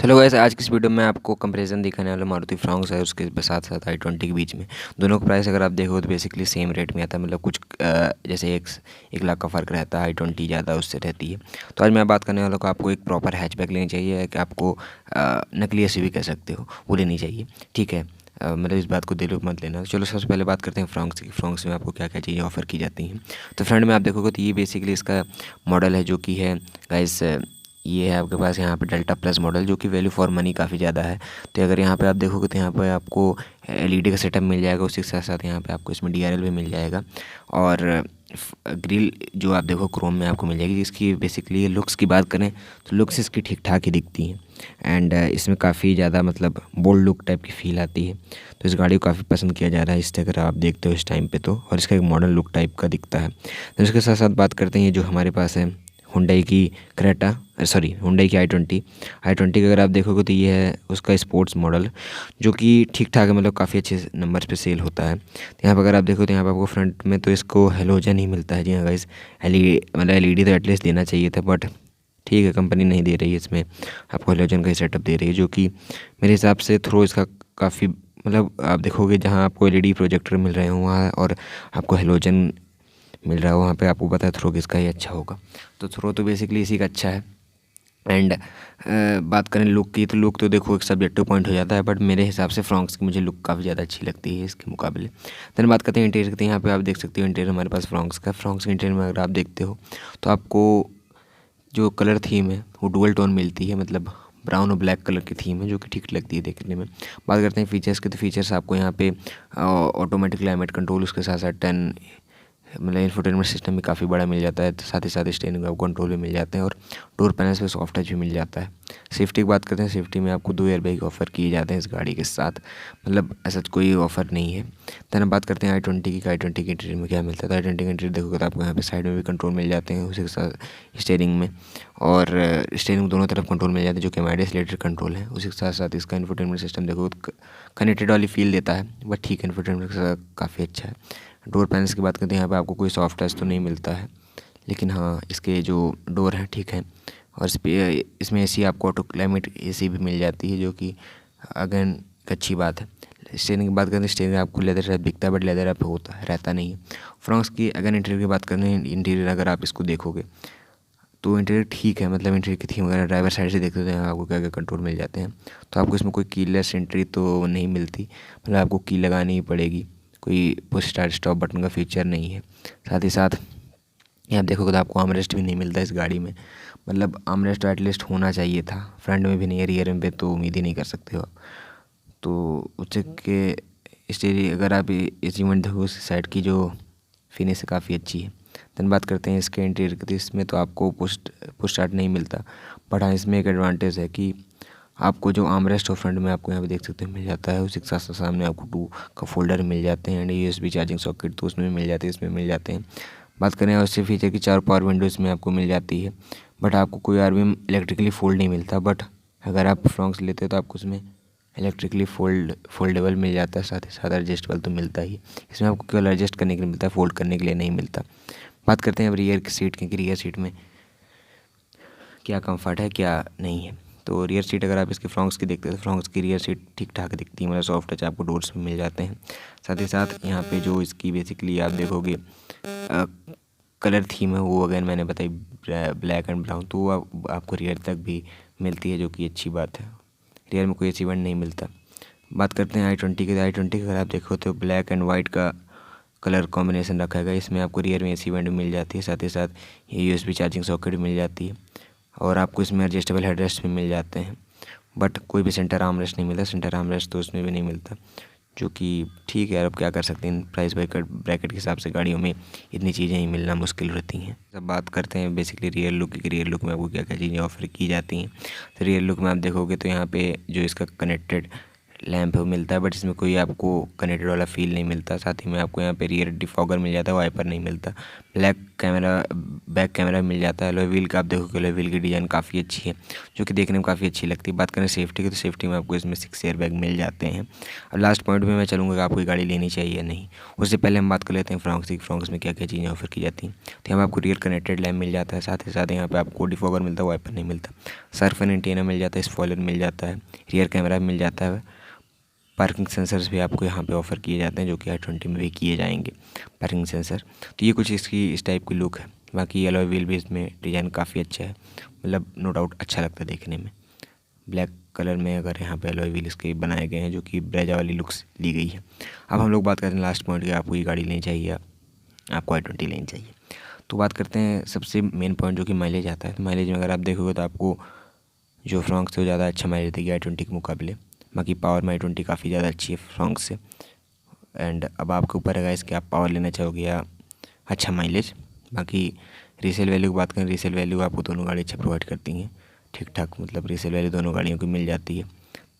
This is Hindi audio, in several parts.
हेलो गाइस, आज की इस वीडियो में आपको कंपैरिजन दिखाने वाला मारुति फ्रॉन्क्स है उसके साथ साथ i20 के बीच में। दोनों का प्राइस अगर आप देखो तो बेसिकली सेम रेट में आता है, मतलब कुछ जैसे एक लाख का फ़र्क रहता है, i20 ज़्यादा उससे रहती है। तो आज मैं बात करने वाला हूँ कि आपको एक प्रॉपर हैचबैक लेनी चाहिए कि आपको नकली एसयूवी कह सकते हो वो लेनी चाहिए, ठीक है। मतलब इस बात को दिल मत लेना। चलो सबसे पहले बात करते हैं फ्रॉन्क्स की। फ्रॉन्क्स में आपको क्या क्या चीज़ें ऑफ़र की जाती हैं। तो फ्रंट में आप देखोगे तो ये बेसिकली इसका मॉडल है जो कि है गाइस, ये है आपके पास यहाँ पे डेल्टा प्लस मॉडल जो कि वैल्यू फॉर मनी काफ़ी ज़्यादा है। तो अगर यहाँ पे आप देखोगे तो यहाँ पे आपको एलईडी का सेटअप मिल जाएगा, उसी के साथ साथ यहाँ पे आपको इसमें डीआरएल भी मिल जाएगा और ग्रिल जो आप देखो क्रोम में आपको मिल जाएगी। इसकी बेसिकली लुक्स की बात करें तो लुक्स इसकी ठीक ठाक ही दिखती हैं एंड इसमें काफ़ी ज़्यादा मतलब बोल्ड लुक टाइप की फ़ील आती है। तो इस गाड़ी को काफ़ी पसंद किया जा रहा है इस अगर आप देखते हो इस टाइम पे तो, और इसका एक मॉडर्न लुक टाइप का दिखता है। तो इसके साथ साथ बात करते हैं ये जो हमारे पास है हुंडई की क्रेटा, सॉरी हुंडई की आई ट्वेंटी का अगर आप देखोगे तो ये है उसका स्पोर्ट्स मॉडल जो कि ठीक ठाक है, मतलब काफ़ी अच्छे नंबर्स पे सेल होता है। तो यहाँ पर अगर आप देखो तो यहाँ पर आपको फ्रंट में तो इसको हेलोजन ही मिलता है। जी हाँ गाइस, एलईडी तो एटलीस्ट देना चाहिए था, बट ठीक है कंपनी नहीं दे रही है, इसमें आपको हेलोजन का ही सेटअप दे रही है जो कि मेरे हिसाब से थ्रो इसका काफ़ी, मतलब आप देखोगे जहाँ आपको एलईडी प्रोजेक्टर मिल रहे हो वहाँ और आपको हेलोजन मिल रहा है वहाँ पे आपको पता है थ्रो किसका ही अच्छा होगा। तो थ्रो तो बेसिकली इसी का अच्छा है। एंड बात करें लुक की तो लुक तो देखो एक सब्जेक्टिव पॉइंट हो जाता है, बट मेरे हिसाब से फ्रॉन्क्स की मुझे लुक काफ़ी ज़्यादा अच्छी लगती है इसके मुकाबले। देन बात करते हैं इंटीरियर की। यहाँ पे आप देख सकते हो इंटीरियर हमारे पास फ्रॉन्क्स के इंटीरियर में अगर आप देखते हो तो आपको जो कलर थीम है वो डुअल टोन मिलती है, मतलब ब्राउन और ब्लैक कलर की थीम है जो कि ठीक लगती है देखने में। बात करते हैं फीचर्स के तो फीचर्स आपको यहाँ पे ऑटोमेटिक क्लाइमेट कंट्रोल, उसके साथ साथ 10 मतलब इंफोटेनमेंट सिस्टम भी काफ़ी बड़ा मिल जाता है। तो साथ ही साथ स्टीयरिंग कंट्रोल भी मिल जाते हैं और डोर पैनल्स पे सॉफ्ट टच भी मिल जाता है। सेफ्टी की बात करते हैं, सेफ्टी में आपको 2 एयरबैग ऑफर किए जाते हैं इस गाड़ी के साथ, मतलब ऐसा कोई ऑफर नहीं है। देन हम बात करते हैं i20 की। i20 के इंटीरियर में क्या मिलता है, तो i20 के इंटीरियर देखोगे तो आपको यहाँ पे साइड में भी कंट्रोल मिल जाते हैं, उसी के साथ स्टीयरिंग में और स्टीयरिंग में दोनों तरफ कंट्रोल मिल जाते हैं जो कि एमआईडीएस रिलेटेड कंट्रोल है। उसी के साथ साथ इसका इंफोटेनमेंट सिस्टम देखो कनेक्टेड वाली फील देता है, बट ठीक है इंफोटेनमेंट काफ़ी अच्छा है। डोर पैनल्स की बात करते हैं, यहाँ पे आपको कोई सॉफ्ट टच तो नहीं मिलता है, लेकिन हाँ इसके जो डोर हैं ठीक है। और इसमें एसी आपको ऑटो क्लाइमेट एसी भी मिल जाती है जो कि अगेन एक अच्छी बात है। स्टीयरिंग की बात करें तो स्टीयरिंग आपको लेदर रैप दिखता है, बट लेदर रैप होता रहता नहीं है। फ्रॉन्क्स की अगर इंटीरियर की बात करें, इंटीरियर अगर आप इसको देखोगे तो इंटीरियर ठीक है, मतलब इंटीरियर की थीम अगर ड्राइवर साइड से देखते हो तो यहाँ आपको क्या क्या कंट्रोल मिल जाते हैं। तो आपको इसमें कोई कीलेस एंट्री तो नहीं मिलती, मतलब आपको की लगानी ही पड़ेगी, कोई पुश स्टार्ट स्टॉप बटन का फीचर नहीं है। साथ ही साथ यहाँ देखोगे तो आपको आर्मरेस्ट भी नहीं मिलता इस गाड़ी में, मतलब आर्मरेस्ट एटलीस्ट होना चाहिए था, फ्रंट में भी नहीं है, रियर में तो उम्मीद ही नहीं कर सकते हो आप। तो उससे के स्टीयरिंग अगर आप इस इवेंट देखो उस साइड की जो फिनिश है काफ़ी अच्छी है। देन बात करते हैं इसके इंटीरियर की। तो इसमें तो आपको पुश स्टार्ट नहीं मिलता, बट हाँ इसमें एक एडवांटेज है कि आपको जो आर्मरेस्ट और फ्रंट में आपको यहाँ पे देख सकते हैं मिल जाता है, उसी के साथ साथ सामने आपको 2 का फोल्डर मिल जाते हैं एंड यूएसबी चार्जिंग सॉकेट तो उसमें मिल जाते हैं, इसमें मिल जाते हैं। बात करें उससे फीचर की 4 पावर विंडोज़ में आपको मिल जाती है, बट आपको कोई आरबीएम इलेक्ट्रिकली फोल्ड नहीं मिलता। बट अगर आप फ्रॉन्क्स लेते हो तो आपको उसमें इलेक्ट्रिकली फोल्डेबल मिल जाता है, साथ ही साथ एडजस्टेबल तो मिलता ही। इसमें आपको केवल एडजस्ट करने के लिए मिलता है, फोल्ड करने के लिए नहीं मिलता। बात करते हैं अब रियर की सीट की कि रियर सीट में क्या कंफर्ट है क्या नहीं है। तो रियर सीट अगर आप इसके फ्रॉन्क्स की देखते हैं तो फ्रॉन्क्स की रियर सीट ठीक ठाक दिखती है, मतलब सॉफ्ट टच आपको डोर्स में मिल जाते हैं। साथ ही साथ यहाँ पे जो इसकी बेसिकली आप देखोगे कलर थीम है वो अगर मैंने बताई ब्लैक एंड ब्राउन, तो वो आपको रियर तक भी मिलती है जो कि अच्छी बात है। रियर में कोई अचीवमेंट नहीं मिलता। बात करते हैं i20 के। i20 का अगर आप देखो तो ब्लैक एंड वाइट का कलर कॉम्बिनेशन रखा गया, इसमें आपको रियर में एसी वेंट मिल जाती है, साथ ही साथ ये यूएसबी चार्जिंग सॉकेट मिल जाती है और आपको इसमें एडजस्टेबल हेडरेस्ट भी मिल जाते हैं, बट कोई भी सेंटर आर्मरेस्ट नहीं मिलता। सेंटर आर्मरेस्ट तो उसमें भी नहीं मिलता, जो कि ठीक है यार, अब क्या कर सकते हैं, प्राइस ब्रैकेट के हिसाब से गाड़ियों में इतनी चीज़ें ही मिलना मुश्किल रहती हैं। अब बात करते हैं बेसिकली रियर लुक की। रियर लुक में आपको क्या क्या चीज़ें ऑफर की जाती हैं। तो रियर लुक में आप देखोगे तो यहाँ पे जो इसका कनेक्टेड लैंप मिलता है, बट इसमें कोई आपको कनेक्टेड वाला फील नहीं मिलता। साथ ही में आपको यहाँ पे रियर डिफॉगर मिल जाता है, वाइपर नहीं मिलता। बैक कैमरा मिल जाता है। अलॉय व्हील का आप देखोगे, अलॉय व्हील की डिज़ाइन काफ़ी अच्छी है, जो कि देखने में काफ़ी अच्छी लगती है। बात करें सेफ्टी की, तो सेफ्टी में आपको इसमें 6 एयर बैग मिल जाते हैं। अब लास्ट पॉइंट में मैं चलूँगा कि आपको ये गाड़ी लेनी चाहिए या नहीं। उससे पहले हम बात कर लेते हैं फ्रॉन्क्स की। फ्रॉन्क्स में क्या क्या चीज़ें ऑफर की जाती हैं। तो यहाँ पर आपको रियर कनेक्टेड लैम्प मिल जाता है, साथ ही साथ यहाँ पे आपको डिफॉगर मिलता है, वाइपर नहीं मिलता। सर्फ एंड एंटीना मिल जाता है, स्पॉइलर मिल जाता है, रियर कैमरा मिल जाता है। पार्किंग सेंसर्स भी आपको यहाँ पे ऑफ़र किए जाते हैं, जो कि i20 में भी किए जाएंगे पार्किंग सेंसर। तो ये कुछ इसकी इस टाइप की लुक है। बाकी अलॉय व्हील भी इसमें डिज़ाइन काफ़ी अच्छा है, मतलब नो डाउट अच्छा लगता है देखने में। ब्लैक कलर में अगर यहाँ पे अलॉय व्हील इसके बनाए गए हैं, जो कि ब्रेजा वाली लुक्स ली गई है। अब हम लोग बात करते हैं लास्ट पॉइंट की, आपको ये गाड़ी लेनी चाहिए या आपको i20 लेनी चाहिए। तो बात करते हैं सबसे मेन पॉइंट, जो कि माइलेज आता है। तो माइलेज में अगर आप देखोगे तो आपको जो फ्रॉन्क्स से वो ज़्यादा अच्छा माइलेज देगी i20 के मुकाबले। बाकी पावर में i20 काफ़ी ज़्यादा अच्छी है फ्रॉन्क्स से। एंड अब आपके ऊपर है कि आप पावर लेना चाहोगे या अच्छा माइलेज। बाकी रीसेल वैल्यू की बात करें, रीसेल वैल्यू आपको दोनों गाड़ी अच्छा प्रोवाइड करती हैं, ठीक ठाक, मतलब रीसेल वैल्यू दोनों गाड़ियों की मिल जाती है।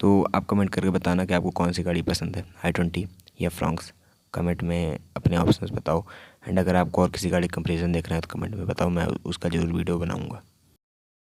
तो आप कमेंट करके बताना कि आपको कौन सी गाड़ी पसंद है, i20 या फ्रॉन्क्स। कमेंट में अपने ऑप्शंस बताओ। एंड अगर आपको और किसी गाड़ी कंपेरिजन देखना है तो कमेंट में बताओ, मैं उसका ज़रूर वीडियो बनाऊँगा।